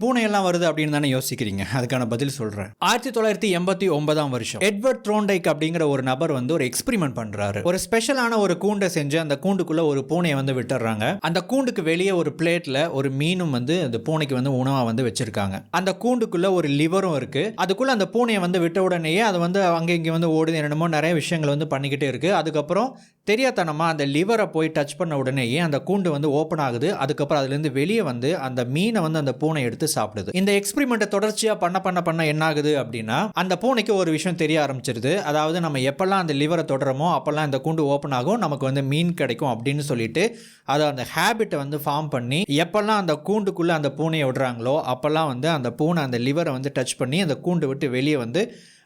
பூனை எல்லாம் வருது அப்படின்னு தானே யோசிக்கிறீங்க. அதுக்கான பதில் சொல்றேன். 1989 வருஷம் எட்வர்ட் த்ரோண்டைக் அப்படிங்கிற ஒரு நபர் வந்து ஒரு எக்ஸ்பெரிமெண்ட் பண்றாரு. ஒரு ஸ்பெஷலான ஒரு கூண்டை செஞ்சு அந்த கூண்டுக்குள்ள ஒரு பூனையை வந்து விட்டுறாங்க. அந்த கூண்டுக்கு வெளியே ஒரு பிளேட்ல ஒரு மீனும் வந்து அந்த பூனைக்கு வந்து உணவா வந்து வச்சிருக்காங்க. அந்த கூண்டுக்குள்ள ஒரு லிவரும் இருக்கு. அதுக்குள்ள அந்த பூனையை வந்து விட்ட உடனேயே அது வந்து அங்க இங்க வந்து ஓடுது, என்னமோ நிறைய விஷயங்கள் வந்து பண்ணிக்கிட்டே இருக்கு. அதுக்கப்புறம் தெரியாதனமா அந்த லிவரை போய் டச் பண்ண உடனேயே அந்த கூண்டு வந்து ஓப்பன் ஆகுது. அதுக்கப்புறம் அதுல இருந்து வெளியே வந்து அந்த மீனை வந்து அந்த பூனை எடுத்து சாப்பிடுது. இந்த எக்ஸ்பெரிமெண்ட்டை தொடர்ச்சியா பண்ண என்ன ஆகுது அப்படின்னா, அந்த பூனைக்கு ஒரு விஷயம் தெரிய ஆரம்பிச்சிருது. அதாவது நம்ம எப்பெல்லாம் அந்த லிவரை தொடரமோ அப்பெல்லாம் இந்த கூண்டு ஓப்பன் ஆகும், நமக்கு வந்து மீன் கிடைக்கும் அப்படின்னு சொல்லிட்டு அதை அந்த ஹேபிட்டை வந்து ஃபார்ம் பண்ணி எப்பெல்லாம் அந்த கூண்டுக்குள்ள அந்த பூனையை விடுறாங்களோ அப்பெல்லாம் வந்து அந்த பூனை அந்த லிவரை வந்து டச் பண்ணி அந்த கூண்டு விட்டு வெளியே வந்து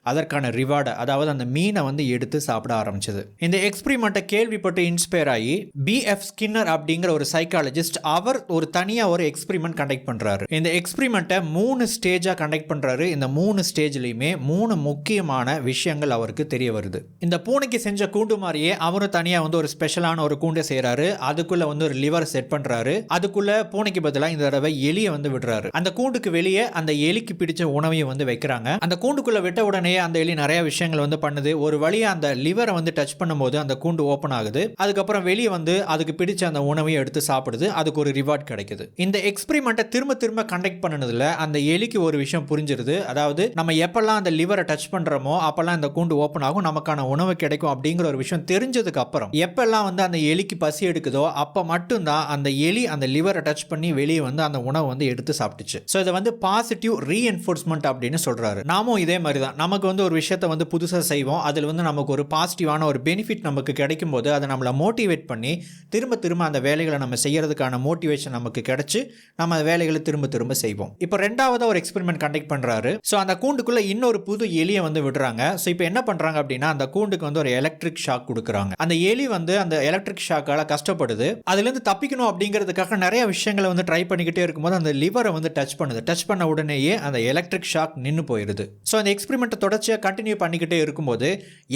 அதற்கான ரிவார்டை, அதாவது அந்த மீனை வந்து எடுத்து சாப்பிட ஆரம்பிச்சது. இந்த எக்ஸ்பெரிமெண்ட்டை கேள்விப்பட்டு இன்ஸ்பயர் ஆகி B.F. ஸ்கின்னர் அப்படிங்கிற ஒரு சைக்காலஜிஸ்ட் அவர் ஒரு தனியா ஒரு எக்ஸ்பெரிமெண்ட் கண்டக்ட் பண்றாரு. இந்த எக்ஸ்பெரிமெண்ட்டை 3 ஸ்டேஜா கண்டக்ட் பண்றாரு. இந்த 3 ஸ்டேஜ்லயுமே 3 முக்கியமான விஷயங்கள் அவருக்கு தெரிய வருது. இந்த பூனைக்கு செஞ்ச கூண்டு மாதிரியே அவரும் தனியா வந்து ஒரு ஸ்பெஷலான ஒரு கூண்டை செய்யறாரு. அதுக்குள்ள வந்து ஒரு லிவர் செட் பண்றாரு. அதுக்குள்ள பூனைக்கு பதிலாக இந்த தடவை எலியை வந்து விடுறாரு. அந்த கூண்டுக்கு வெளியே அந்த எலிக்கு பிடிச்ச உணவையும் வந்து வைக்கிறாங்க. அந்த கூண்டுக்குள்ள விட்ட உடனே அந்த எலி நிறைய விஷயங்கள் வந்து பண்ணுது. ஒரு வழியா அந்த லிவரை வந்து டச் பண்ணும்போது அந்த கூண்டு ஓபன் ஆகுது. அதுக்கப்புறம் வெளியே வந்து அதுக்கு பிடிச்ச அந்த உணவையும் எடுத்து சாப்பிடுது. அதுக்கு ஒரு ரிவார்ட் கிடைக்குது. இந்த எக்ஸ்பெரிமெண்ட்டை திரும்ப கண்டக்ட் பண்ணதுல அந்த எலிக்கு ஒரு விஷயம் புரிஞ்சிருது. அதாவது நம்ம எப்பெல்லாம் அந்த லிவரை டச் பண்றோமோ அப்பெல்லாம் இந்த கூண்டு ஓபன் ஆகும், நமக்கான உணவு கிடைக்கும் அப்படிங்கிற ஒரு விஷயம் தெரிஞ்சதுக்கு அப்புறம் எப்பெல்லாம் வந்து அந்த எலிக்கு பசி எடுக்குதோ அப்ப மட்டும்தான் அந்த எலி அந்த லிவரை டச் பண்ணி வெளியே வந்து அந்த உணவை வந்து எடுத்து சாப்பிட்டுச்சு. ஸோ இதை வந்து பாசிட்டிவ் ரீஎன்ஃபோர்ஸ்மெண்ட் அப்படின்னு சொல்றாரு. நாமும் இதே மாதிரி தான். நமக்கு வந்து ஒரு விஷயத்தை வந்து புதுசாக செய்வோம். அதில் வந்து நமக்கு ஒரு பாசிட்டிவான ஒரு பெனிஃபிட் நமக்கு கிடைக்கும் போது அதை நம்மளை மோட்டிவேட் பண்ணி திரும்ப அந்த வேலைகளை நம்ம செய்யறதுக்கான மோட்டிவேஷன் நமக்கு கிடைச்சு நம்ம அந்த வேலைகளை திரும்ப செய்வோம். இப்போ ரெண்டாவது ஒரு எக்ஸ்பெரிமெண்ட் கண்டக்ட் பண்றாரு. ஸோ அந்த கூண்டுக்குள்ள இன்னொரு புது எலியை வந்து விடுறாங்க. ஸோ இப்போ என்ன பண்றாங்க அப்படின்னா, அந்த கூண்டுக்கு வந்து ஒரு எலக்ட்ரிக் ஷாக் கொடுக்குறாங்க. அந்த எலி வந்து அந்த எலக்ட்ரிக் ஷாக்கால கஷ்டப்படுது. அதுலேருந்து தப்பிக்கணும் அப்படிங்கிறதுக்காக நிறைய விஷயங்களை வந்து ட்ரை பண்ணிக்கிட்டே இருக்கும்போது அந்த லிவரை வந்து டச் பண்ணுது. டச் பண்ண உடனேயே அந்த எலக்ட்ரிக் ஷாக் நின்று போயிருது. ஸோ அந்த எக்ஸ்பெரிமெண்ட் தொடர்ச்சியாக கண்டினியூ பண்ணிக்கிட்டே இருக்கும்போது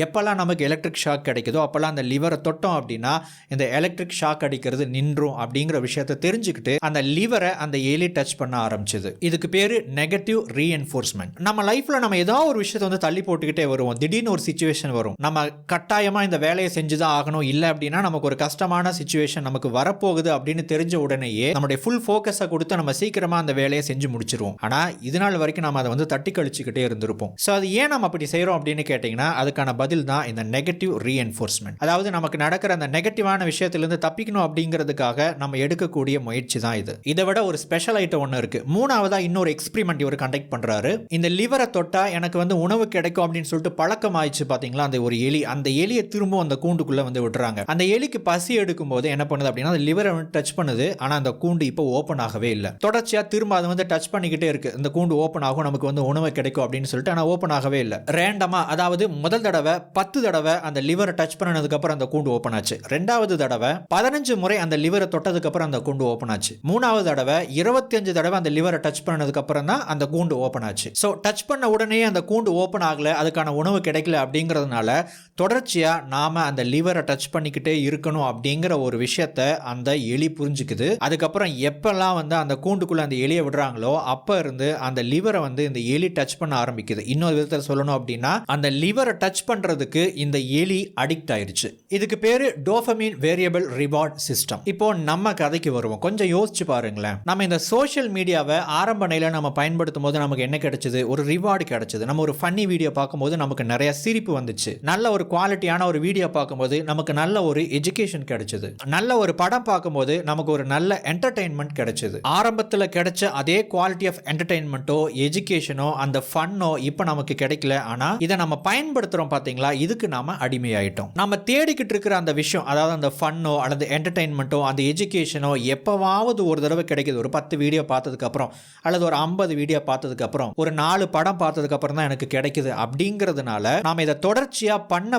எப்பெல்லாம் நமக்கு எலக்ட்ரிக் ஷாக் கிடைக்குதோ அப்பெல்லாம் அந்த லிவரை தொட்டோம் அப்படின்னா இந்த எலக்ட்ரிக் ஷாக் அடிக்கிறது நின்றும் அப்படிங்கிற விஷயத்தை தெரிஞ்சுக்கிட்டு அந்த லிவரை அந்த எலி டச் பண்ண ஆரம்பிச்சது. இதுக்கு பேரு நெகட்டிவ் ரீஎன்ஃபோர்ஸ்மெண்ட். நம்ம லைஃப்ல நம்ம ஏதாவது ஒரு விஷயத்தை வந்து தள்ளி போட்டுக்கிட்டே வருவோம். திடீர்னு ஒரு சிச்சுவேஷன் வரும், நம்ம கட்டாயமா இந்த வேலையை செஞ்சுதான் ஆகணும், இல்லை அப்படின்னா நமக்கு ஒரு கஷ்டமான சிச்சுவேஷன் நமக்கு வரப்போகுது அப்படின்னு தெரிஞ்ச உடனேயே நம்மளுடைய ஃபுல் ஃபோக்கஸை கொடுத்து நம்ம சீக்கிரமா அந்த வேலையை செஞ்சு முடிச்சிருவோம். ஆனா இது நாள் வரைக்கும் நம்ம அதை வந்து தட்டி கழிச்சுக்கிட்டே இருந்திருப்போம். ஸோ அது ஏன் நம்ம அப்படி செய்யறோம் அப்படின்னு கேட்டீங்கன்னா அதுக்கான பதில் தான் இந்த நெகட்டிவ் ரீஎன்ஃபோர்ஸ்மெண்ட். அதாவது நமக்கு நடக்கிற அந்த நெகட்டிவான விஷயத்திலிருந்து தப்பிக்கணும் அப்படிங்கிறதுக்காக நம்ம எடுக்கக்கூடிய முயற்சி தான் இது. இதை விட ஒரு ஸ்பெஷல் ஐட்டம் ஒன்று இருக்கு. மூணாவதா இன்னொரு எக்ஸ்பெரிமெண்ட் இவர் கண்டக்ட் பண்றாரு. இந்த லிவரை தொட்டா எனக்கு வந்து உணவு கிடைக்கும் அப்படின்னு சொல்லிட்டு பழக்கம் ஆயிடுச்சு பாத்தீங்களா அந்த ஒரு எலி. அந்த எலியை திரும்ப அந்த கூண்டுக்குள்ள வந்து விடுறாங்க. அந்த எலிக்கு பசி எடுக்கும் போது என்ன பண்ணுது அப்படின்னா அந்த லிவரை வந்து டச் பண்ணுது. ஆனா அந்த கூண்டு இப்போ ஓபன் ஆகவே இல்லை. தொடர்ச்சியா திரும்ப அதை வந்து டச் பண்ணிக்கிட்டே இருக்கு. இந்த கூண்டு ஓபன் ஆகும், நமக்கு வந்து உணவு கிடைக்கும் அப்படின்னு சொல்லிட்டு, ஆனா ஓபன் ஆகவே இல்லை. ரேண்டமா, அதாவது முதல் தடவை 10 தடவை அந்த லிவரை டச் பண்ணதுக்கு அப்புறம் அந்த கூண்டு ஓபன் ஆச்சு. ரெண்டாவது தடவை 15 முறை அந்த லிவரை தொட்டதுக்கு அப்புறம் அந்த கூண்டு ஓபன் ஆச்சு. மூணாவது தடவை 25 தடவை அந்த லிவரை டச் பண்ணதுக்கு அப்புறம் தான் அந்த கூண்டு ஓபன் ஆச்சு. ஸோ டச் பண்ண உடனே அந்த கூண்டு ஓபன் ஆகல, அதுக்கான உணவு கிடைக்கல அப்படிங்கிறதுனால தொடர்ச்சியா நாம அந்த லிவரை டச் பண்ணிக்கிட்டே இருக்கணும் அப்படிங்கிற ஒரு விஷயத்த அந்த எலி புரிஞ்சுக்குது. அதுக்கப்புறம் எப்பெல்லாம் வந்து அந்த கூண்டுக்குள்ள அந்த எலியை விடுறாங்களோ அப்ப இருந்து அந்த லிவரை வந்து இந்த எலி டச் பண்ண ஆரம்பிக்குது. இன்னொரு விதத்தில் சொல்லணும் அப்படின்னா அந்த லிவரை டச் பண்றதுக்கு இந்த எலி அடிக்ட் ஆயிருச்சு. இதுக்கு பேரு டோபமைன் வேரியபிள் ரிவார்ட் சிஸ்டம். இப்போ நம்ம கதைக்கு வருவோம். கொஞ்சம் யோசிச்சு பாருங்களேன். நம்ம இந்த சோஷியல் மீடியாவை ஆரம்ப நிலையில நம்ம பயன்படுத்தும் போது நமக்கு என்ன கிடைச்சது? ஒரு ரிவார்டு கிடைச்சது. நம்ம ஒரு ஃபன்னி வீடியோ பார்க்கும்போது நமக்கு நிறைய சிரிப்பு வந்துச்சு. நல்ல ஒரு குவாலிட்டியான ஒரு வீடியோ பார்க்கும்போது நமக்கு நல்ல ஒரு எஜுகேஷன் கிடைச்சது. நல்ல ஒரு படம் பார்க்கும்போது நமக்கு ஒரு நல்ல என்டர்டெயின்மெண்ட் கிடைச்சது. ஆரம்பத்தில் கிடைச்ச அதே குவாலிட்டி ஆஃப் என்டர்டெயின்மெண்ட்டோ எஜுகேஷனோ அந்த ஃபன்னோ இப்போ நமக்கு கிடைக்கல. ஆனா இதை நம்ம பயன்படுத்துறோம் பாத்தீங்களா, இதுக்கு நாம அடிமையாயிட்டோம். நம்ம தேடிக்கிட்டு இருக்கிற அந்த விஷயம், அதாவது அந்த ஃபன்னோ அல்லது என்டர்டெயின்மெண்ட்டோ அந்த எஜுகேஷனோ எப்பவாவது ஒரு தடவை கிடைக்குது. ஒரு 10 வீடியோ பார்த்ததுக்கு அப்புறம் அல்லது ஒரு 50 வீடியோ பார்த்ததுக்கு அப்புறம் ஒரு 4 படம் பார்த்ததுக்கு அப்புறம் தான் எனக்கு கிடைக்குது. அப்படிங்கிறதுனால நாம இதை தொடர்ச்சியா பண்ண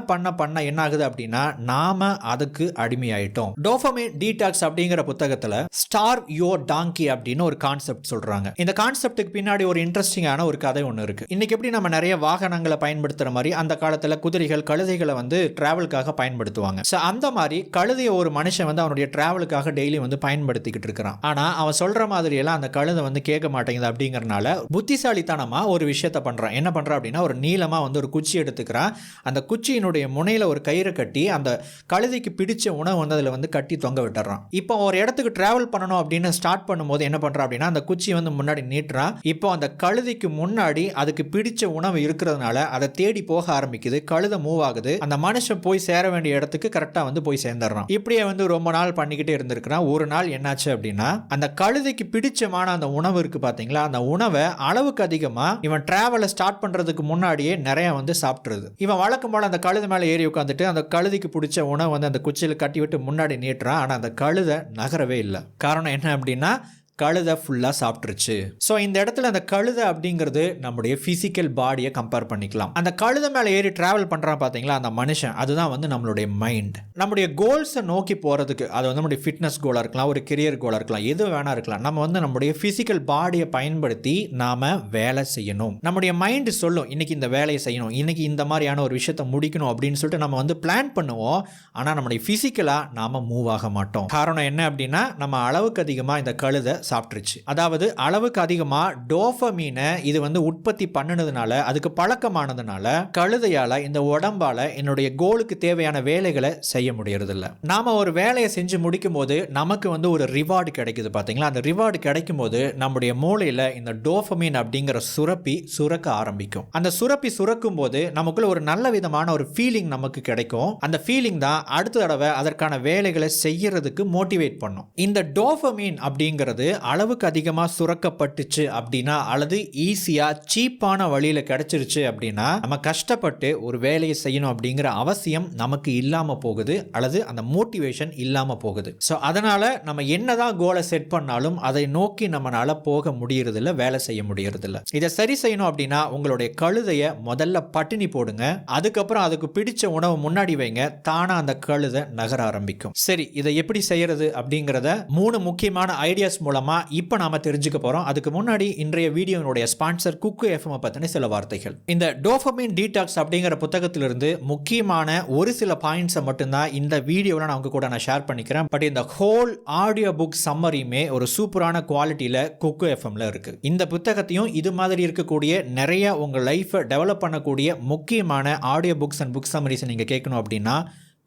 என்ன ஆகுது அப்படின்னா நாம அதுக்கு அடிமையாயிட்டோம். டோபமைன் டீடாக்ஸ் அப்படிங்கிற புத்தகத்துல ஸ்டார்வ் யுவர் டாங்கி அப்படின்னு ஒரு கான்செப்ட் சொல்றாங்க. இந்த கான்செப்டுக்கு பின்னாடி ஒரு இன்ட்ரெஸ்டிங்கான ஒரு கதை ஒன்று இருக்கு. இன்னைக்கு எப்படி நம்ம நிறைய வாகனங்களை பயன்படுத்துற மாதிரி அந்த காலத்துல குதிரைகள் கழுதைகளை வந்து டிராவலுக்காக பயன்படுத்துவாங்க. ஸோ அந்த மாதிரி கழுதையை ஒரு மனுஷன் வந்து அவனுடைய டிராவலுக்காக டெய்லி வந்து பயன்படுத்திக்கிட்டு இருக்கிறான். ஆனா அவன் சொல்ற மாதிரி எல்லாம் அந்த கழுதை வந்து கேட்க மாட்டேங்குது. அப்படிங்கறனால புத்திசாலித்தனமா ஒரு விஷயத்த பண்றான். என்ன பண்றான் அப்படின்னா, ஒரு நீளமா வந்து ஒரு குச்சி எடுத்துக்கிறான். அந்த குச்சியினுடைய முனையில ஒரு கயிறை கட்டி அந்த கழுதைக்கு பிடிச்ச உணவு வந்து அதில் வந்து கட்டி தொங்க விட்டுறான். இப்போ ஒரு இடத்துக்கு டிராவல் பண்ணணும் அப்படின்னு ஸ்டார்ட் பண்ணும்போது என்ன பண்றான் அப்படின்னா, அந்த குச்சி வந்து முன்னாடி நீட்டுறான். இப்போ அந்த கழுதைக்கு முன்னாடி அதுக்கு பிடிச்ச உணவு இருக்கிறதுனால அதை தேடி போக ஆரம்பிக்குது. கழுதை மூவ் ஆகுது. அந்த மனுஷன் போய் சேர வேண்டிய இடத்துக்கு கரெக்டா வந்து போய் சேர்ந்துடுறான். இப்படியே வந்து ரொம்ப நாள் பண்ணிக்கிட்டே இருந்திருக்கிறான். ஒரு நாள் என்னாச்சு அப்படின்னா, அந்த கழுதைக்கு பிடிச்சமான அந்த உணவு இருக்கு பாத்தீங்களா, அந்த உணவை அளவுக்கு அதிகமா இவன் டிராவலை ஸ்டார்ட் பண்றதுக்கு முன்னாடியே நிறைய வந்து சாப்பிட்டுருது. இவன் வழக்கம் போல அந்த கழுதை மேல ஏறி உட்காந்துட்டு அந்த கழுதைக்கு பிடிச்ச உணவு வந்து அந்த குச்சியில் கட்டி விட்டு முன்னாடி நீட்டுறான். ஆனா அந்த கழுதை நகரவே இல்லை. காரணம் என்ன அப்படின்னா, கழுதை ஃபுல்லாக சாப்பிட்டுருச்சு. ஸோ இந்த இடத்துல அந்த கழுதை அப்படிங்கிறது நம்முடைய ஃபிசிக்கல் பாடியை கம்பேர் பண்ணிக்கலாம். அந்த கழுதை மேலே ஏறி டிராவல் பண்ணுறான் பார்த்தீங்களா அந்த மனுஷன், அதுதான் வந்து நம்மளுடைய மைண்ட். நம்முடைய கோல்ஸை நோக்கி போகிறதுக்கு, அது வந்து நம்முடைய ஃபிட்னஸ் கோலாக இருக்கலாம், ஒரு கெரியர் கோலாக இருக்கலாம், எது வேணா இருக்கலாம். நம்ம வந்து நம்முடைய ஃபிசிக்கல் பாடியை பயன்படுத்தி நாம் வேலை செய்யணும். நம்முடைய மைண்டு சொல்லும் இன்னைக்கு இந்த வேலையை செய்யணும், இன்னைக்கு இந்த மாதிரியான ஒரு விஷயத்தை முடிக்கணும் அப்படின்னு சொல்லிட்டு நம்ம வந்து பிளான் பண்ணுவோம். ஆனால் நம்முடைய ஃபிசிக்கலாக நாம் மூவ் ஆக மாட்டோம். காரணம் என்ன அப்படின்னா, நம்ம அளவுக்கு அதிகமாக இந்த கழுதை சாப்பிட்டுருச்சு. அதாவது அளவுக்கு அதிகமா டோபமீனை இது வந்து உற்பத்தி பண்ணனதுனால, அதுக்கு பழக்கமானதுனால கழுதையால இந்த உடம்பால என்னுடைய கோலுக்கு தேவையான வேலைகளை செய்ய முடியறது இல்ல. நாம ஒரு வேலையை செஞ்சு முடிக்கும் போது நமக்கு வந்து ஒரு ரிவார்டு கிடைக்குது பாத்தீங்களா. அந்த ரிவார்டு கிடைக்கும் போது நம்முடைய மூளையில இந்த டோபமீன் அப்படிங்கிற சுரப்பி சுரக்க ஆரம்பிக்கும். அந்த சுரப்பி சுரக்கும் போது நமக்குள்ள ஒரு நல்ல விதமான ஒரு ஃபீலிங் நமக்கு கிடைக்கும். அந்த ஃபீலிங் தான் அடுத்த தடவை அதற்கான வேலைகளை செய்யறதுக்கு மோட்டிவேட் பண்ணும். இந்த டோபமீன் அப்படிங்கிறது அளவுக்கு அதிகமாக சுரக்கப்பட்டுச்சு அப்படின்னா, அல்லது ஈஸியா சீப்பான வழியில கிடைச்சிருச்சு அப்படின்னா, நம்ம கஷ்டப்பட்டு ஒரு வேலையை செய்யணும் அப்படிங்கிற அவசியம் நமக்கு இல்லாம போகுது, அல்லது அந்த மோட்டிவேஷன் இல்லாம போகுது. ஸோ அதனால நம்ம என்னதான் கோலை செட் பண்ணாலும் அதை நோக்கி நம்மளால போக முடியறதில்ல, வேலை செய்ய முடியறதில்ல. இதை சரி செய்யணும் அப்படின்னா உங்களுடைய கழுதையை முதல்ல பட்டினி போடுங்க, அதுக்கப்புறம் அதுக்கு பிடிச்ச உணவு முன்னாடி வைங்க, தானா அந்த கழுதை நகர ஆரம்பிக்கும். சரி, இதை எப்படி செய்யறது அப்படிங்கிறத 3 முக்கியமான ஐடியாஸ் மூலமா இப்ப நாம தெரிஞ்சுக்க போறோம். அதுக்கு முன்னாடி இன்றைய வீடியோனுடைய ஸ்பான்சர் குக்கு எஃப்எம் பத்தின சில வார்த்தைகள். இந்த டோபமைன் டீடாக்ஸ் அப்படிங்கிற புத்தகத்திலிருந்து முக்கியமான ஒரு சில பாயிண்ட்ஸை மட்டும்தான் இந்த வீடியோவில் நான் உங்க கூட நான் ஷேர் பண்ணிக்கிறேன். பட் இந்த ஹோல் ஆடியோ புக் சம்மரியுமே ஒரு சூப்பரான குவாலிட்டியில குக்கு எஃப்எம்ல இருக்கு. இந்த புத்தகத்தையும் இது மாதிரி இருக்கக்கூடிய நிறைய உங்க லைஃபை டெவலப் பண்ணக்கூடிய முக்கியமான audio books and book summaries நீங்க கேட்கணும் அப்படின்னா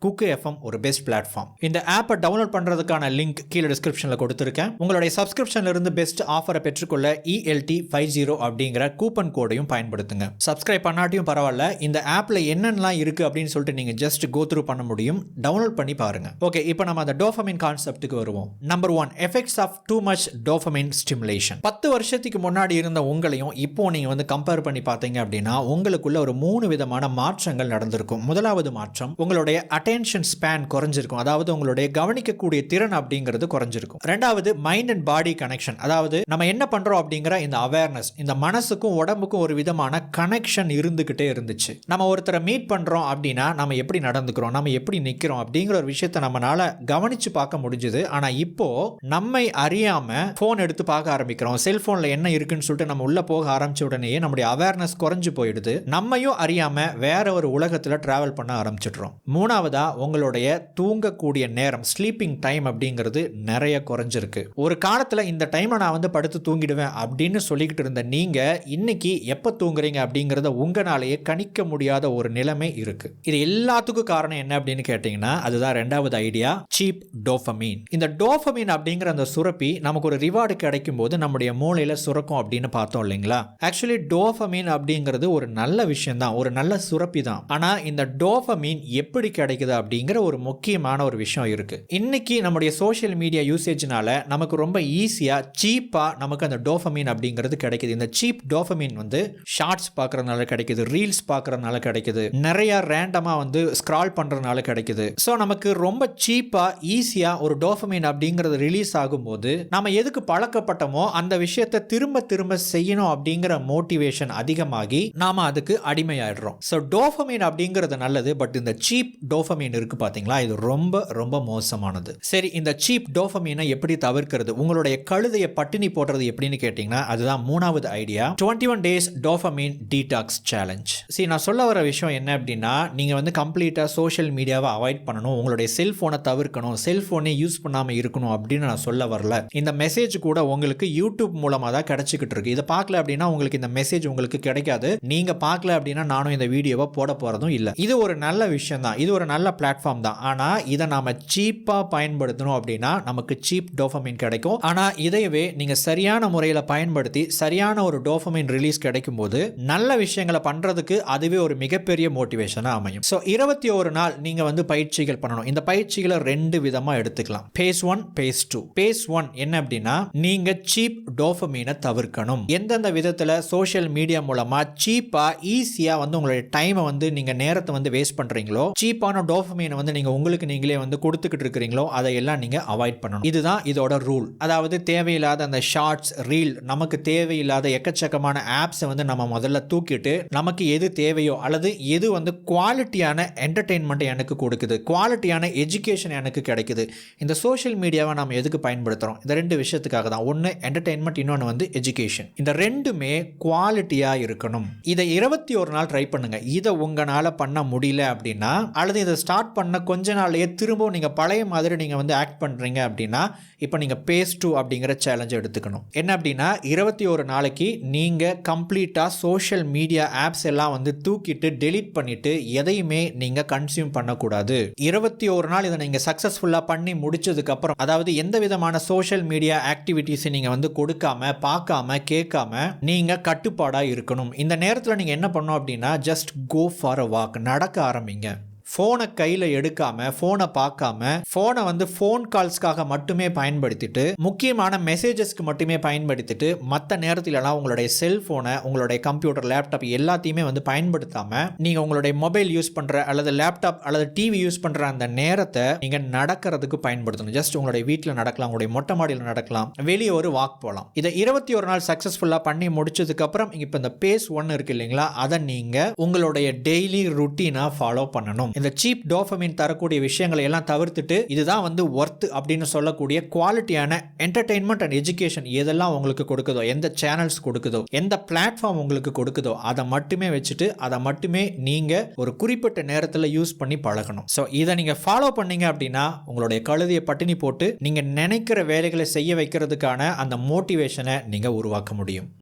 குக்கு எஃப்எம் ஒரு பெஸ்ட் பிளாட்ஃபார்ம். இந்த ஆப்பை டவுன்லோட் பண்றதுக்கான லிங்க் கீழே டிஸ்கிரிப்ஷன்ல கொடுத்திருக்கேன். உங்களுடைய சப்ஸ்கிரிப்ஷன்ல இருந்து பெஸ்ட் ஆஃபரை பெற்றுக்கொள்ள ELT50 அப்படிங்கிற கூப்பன் கோடையும் பயன்படுத்துங்க. சப்ஸ்கிரைப் பண்ணாட்டியும் பரவாயில்ல, இந்த ஆப்ல என்னென்னலாம் இருக்கு அப்படின்னு சொல்லிட்டு நீங்க ஜஸ்ட் கோ த்ரூ பண்ண முடியும். டவுன்லோட் பண்ணி பாருங்க. ஓகே, இப்போ நம்ம அந்த டோபமைன் கான்செப்ட்டுக்கு வருவோம். Number 1, effects of too much dopamine stimulation. 10 வருஷத்துக்கு முன்னாடி இருந்த உங்களையும் இப்போ நீங்க வந்து கம்பேர் பண்ணி பார்த்தீங்க அப்படின்னா உங்களுக்குள்ள ஒரு 3 விதமான மாற்றங்கள் நடந்திருக்கும். முதலாவது மாற்றம், உங்களுடைய அட்டென்ஷன் ஸ்பேன் குறைஞ்சிருக்கும். அதாவது உங்களுடைய கவனிக்கக்கூடிய திறன் அப்படிங்கிறது குறைஞ்சிருக்கும். ரெண்டாவது, மைண்ட் அண்ட் பாடி கனெக்ஷன். அதாவது நம்ம என்ன பண்றோம் அப்படிங்கிற இந்த அவேர்னஸ், இந்த மனசுக்கும் உடம்புக்கும் ஒரு விதமான கனெக்ஷன் இருந்துகிட்டே இருந்துச்சு. நம்ம ஒருத்தரை மீட் பண்றோம் அப்படின்னா நம்ம எப்படி நடந்துக்கிறோம், நம்ம எப்படி நிக்கிறோம் அப்படிங்கிற ஒரு விஷயத்தை நம்மளால கவனிச்சு பார்க்க முடிஞ்சது. ஆனா இப்போ நம்மை அறியாம போன் எடுத்து பார்க்க ஆரம்பிக்கிறோம். செல்போன்ல என்ன இருக்குன்னு சொல்லிட்டு நம்ம உள்ள போக ஆரம்பிச்ச உடனே நம்முடைய அவேர்னஸ் குறைஞ்சு போயிடுது. நம்மையும் அறியாம வேற ஒரு உலகத்துல டிராவல் பண்ண ஆரம்பிச்சிடுறோம். மூணாவது, உங்களுடைய தூங்கக்கூடிய நேரம், ஸ்லீப்பிங் டைம் அப்படிங்கிறது நிறைய குறைஞ்சிருக்கு. ஒரு காலத்துல இந்த டைம்ல நான் வந்து படுத்து தூங்கிடுவேன் அப்படின்னு சொல்லிக்கிட்டு இருந்த நீங்க இன்னைக்கு எப்ப தூங்குறீங்க அப்படிங்கறத உங்களாலேயே கணிக்க முடியாத ஒரு நிலைமை இருக்கு. இது எல்லாத்துக்கும் காரணம் என்ன அப்படின்னு கேட்டீங்கன்னா அதுதான் ரெண்டாவது ஐடியா, சீப் டோபமைன். இந்த டோபமைன் அப்படிங்கிற அந்த சுரப்பி நமக்கு ஒரு ரிவார்டு கிடைக்கும் போது நம்முடைய மூளையில சுரக்கும் அப்படின்னு பார்த்தோம் இல்லைங்களா. ஆக்சுவலி டோபமைன் அப்படிங்கிறது ஒரு நல்ல விஷயம் தான், ஒரு நல்ல சுரப்பி தான். ஆனா இந்த டோபமைன் எப்படி கிடைக்குது அப்படிங்கிற ஒரு முக்கியமான ஒரு விஷயம் இருக்கு. இன்னைக்கு நம்முடைய சோஷியல் மீடியா யூசேஜ்னால நமக்கு ரொம்ப ஈஸியா சீப்பா நமக்கு அந்த டோபமைன் அப்படிங்கிறது கிடைக்குது. இந்த சீப் டோபமைன் வந்து ஷார்ட்ஸ் பார்க்கறதுனால கிடைக்குது, ரீல்ஸ் பார்க்கறதுனால கிடைக்குது, நிறைய ரேண்டமா வந்து ஸ்க்ரால் பண்றதுனால கிடைக்குது. ஸோ நமக்கு ரொம்ப சீப்பா ஈஸியா ஒரு டோபமைன் அப்படிங்கிறது ரிலீஸ் ஆகும்போது நம்ம எதுக்கு பழக்கப்பட்டோமோ அந்த விஷயத்தை திரும்ப திரும்ப செய்யணும் அப்படிங்கிற மோட்டிவேஷன் அதிகமாகி நாம அதுக்கு அடிமையாயிடுறோம். ஸோ டோபமைன் அப்படிங்கிறது நல்லது, பட் இந்த சீப் டோபமைன் டோபமைன் இருக்கு பாத்தீங்களா, இது ரொம்ப ரொம்ப மோசமானது. சரி, இந்த சீப் டோபமைனை எப்படி தவிர்க்கிறது, உங்களுடைய கழுதையை பட்டினி போடுறது எப்படின்னு கேட்டீங்கன்னா, அதுதான் மூணாவது idea, 21 days dopamine detox challenge. சரி, நான் சொல்ல வர விஷயம் என்ன அப்படின்னா, நீங்க வந்து கம்ப்ளீட்டா சோஷியல் மீடியாவை அவாய்ட் பண்ணணும், உங்களுடைய செல்போனை தவிர்க்கணும், செல்போனை யூஸ் பண்ணாம இருக்கணும் அப்படின்னு நான் சொல்ல வரல. இந்த மெசேஜ் கூட உங்களுக்கு யூடியூப் மூலமா தான் கிடைச்சிக்கிட்டு இருக்கு. இதை பார்க்கல அப்படின்னா உங்களுக்கு இந்த மெசேஜ் உங்களுக்கு கிடைக்காது. நீங்க பார்க்கல அப்படின்னா நானும் இந்த வீடியோவை போட போறதும் இல்லை. இது ஒரு நல்ல விஷயம் தான், இது ஒரு நல்ல பிளாட்ஃபார்ம் தான். ஆனா இதை நாம சீப்பா பயன்படுத்தணும் அப்படின்னா நமக்கு சீப் டோபமைன் கிடைக்கும். ஆனா இதையவே நீங்க சரியான முறையில் பயன்படுத்தி சரியான ஒரு டோபமைன் ரிலீஸ் கிடைக்கும் போது நல்ல விஷயங்களை பண்றதுக்கு அதுவே ஒரு மிகப்பெரிய மோட்டிவேஷனா அமையும். ஸோ 21 நாள் நீங்க வந்து பயிற்சிகள் பண்ணணும். இந்த பயிற்சிகளை 2 விதமா எடுத்துக்கலாம். Base 1, base 2. பேஸ் 1 என்ன அப்படின்னா, நீங்க சீப் டோபமைனை தவிர்க்கணும். எந்தெந்த விதத்தில் சோஷியல் மீடியா மூலமா சீப்பா ஈஸியா வந்து உங்களுடைய டைமை வந்து நீங்க நேரத்தை வந்து வேஸ்ட் பண்றீங்களோ, சீப்பான டோபமைனை வந்து நீங்க உங்களுக்கு நீங்களே வந்து கொடுத்துக்கிட்டு இருக்கிறீங்களோ, அதையெல்லாம் நீங்க அவாய்ட் பண்ணணும். இதுதான் இதோட ரூல். அதாவது தேவையில்லாத அந்த ஷார்ட்ஸ், ரீல், நமக்கு தேவையில்லாத எக்கச்சக்கமான ஆப்ஸை வந்து நம்ம முதல்ல தூக்கிட்டு நமக்கு எது தேவையோ அல்லது எது வந்து குவாலிட்டியான என்டர்டெயின்மெண்ட் எனக்கு கொடுக்குது, குவாலிட்டியான எஜுகேஷன் எனக்கு கிடைக்குது, இந்த சோஷியல் மீடியாவை நம்ம எதுக்கு பயன்படுத்துறோம், இந்த 2 விஷயத்துக்காக தான். ஒன்று என்டர்டெயின்மெண்ட், இன்னொன்று வந்து எஜுகேஷன். இந்த 2மே குவாலிட்டியா இருக்கணும். இதை 21 நாள் ட்ரை பண்ணுங்க. இதை உங்களால பண்ண முடியல அப்படின்னா, அல்லது இதை ஸ்டார்ட் பண்ண கொஞ்ச நாள்லயே திரும்பவும் நீங்க பழைய மாதிரி நீங்க வந்து ஆக்ட் பண்றீங்க அப்படின்னா, இப்போ நீங்க பேஸ் 2 அப்படிங்கிற சேலஞ்ச் எடுத்துக்கணும். என்ன அப்படின்னா, 21 நாளைக்கு நீங்க கம்ப்ளீட்டா சோஷியல் மீடியா ஆப்ஸ் எல்லாம் வந்து தூக்கிட்டு டெலீட் பண்ணிட்டு எதையுமே நீங்க கன்சியூம் பண்ணக்கூடாது. 21 நாள் இதை நீங்க சக்சஸ்ஃபுல்லா பண்ணி முடிச்சதுக்கு அப்புறம், அதாவது எந்த விதமான சோஷியல் மீடியா ஆக்டிவிட்டிஸ் நீங்க வந்து கொடுக்காம, பார்க்காம, கேட்காம நீங்க கட்டுப்பாடா இருக்கணும். இந்த நேரத்தில் நீங்க என்ன பண்ணணும் அப்படின்னா, just go for a walk, நடக்க ஆரம்பிங்க. ஃபோனை கையில் எடுக்காமல், ஃபோனை பார்க்காம, ஃபோனை வந்து ஃபோன் கால்ஸ்க்காக மட்டுமே பயன்படுத்திட்டு, முக்கியமான மெசேஜஸ்க்கு மட்டுமே பயன்படுத்திட்டு, மற்ற நேரத்திலலாம் உங்களுடைய செல்ஃபோனை, உங்களுடைய கம்ப்யூட்டர், லேப்டாப் எல்லாத்தையுமே வந்து பயன்படுத்தாமல் நீங்கள் உங்களுடைய மொபைல் யூஸ் பண்ணுற அல்லது லேப்டாப் அல்லது டிவி யூஸ் பண்ணுற அந்த நேரத்தை நீங்கள் நடக்கிறதுக்கு பயன்படுத்தணும். ஜஸ்ட் உங்களுடைய வீட்டில் நடக்கலாம், உங்களுடைய மொட்டை மாடியில் நடக்கலாம், வெளியே ஒரு வாக் போகலாம். இதை 21 நாள் சக்ஸஸ்ஃபுல்லாக பண்ணி முடிச்சதுக்கப்புறம் இப்போ இந்த பேஸ் 1 இருக்கு இல்லைங்களா, அதை நீங்கள் உங்களுடைய டெய்லி ருட்டீனாக ஃபாலோ பண்ணணும். இந்த சீப் டோபமைன் தரக்கூடிய விஷயங்களை எல்லாம் தவிர்த்துட்டு, இதுதான் வந்து ஒர்த் அப்படின்னு சொல்லக்கூடிய குவாலிட்டியான என்டர்டெயின்மெண்ட் அண்ட் எஜுகேஷன் எதெல்லாம் உங்களுக்கு கொடுக்குதோ, எந்த சேனல்ஸ் கொடுக்குதோ, எந்த பிளாட்ஃபார்ம் உங்களுக்கு கொடுக்குதோ, அதை மட்டுமே வச்சுட்டு அதை மட்டுமே நீங்க ஒரு குறிப்பிட்ட நேரத்தில் யூஸ் பண்ணி பழகணும். ஸோ இதை நீங்க ஃபாலோ பண்ணீங்க அப்படின்னா உங்களுடைய கழுதையை பட்டினி போட்டு நீங்க நினைக்கிற வேலைகளை செய்ய வைக்கிறதுக்கான அந்த மோட்டிவேஷனை நீங்க உருவாக்க முடியும்.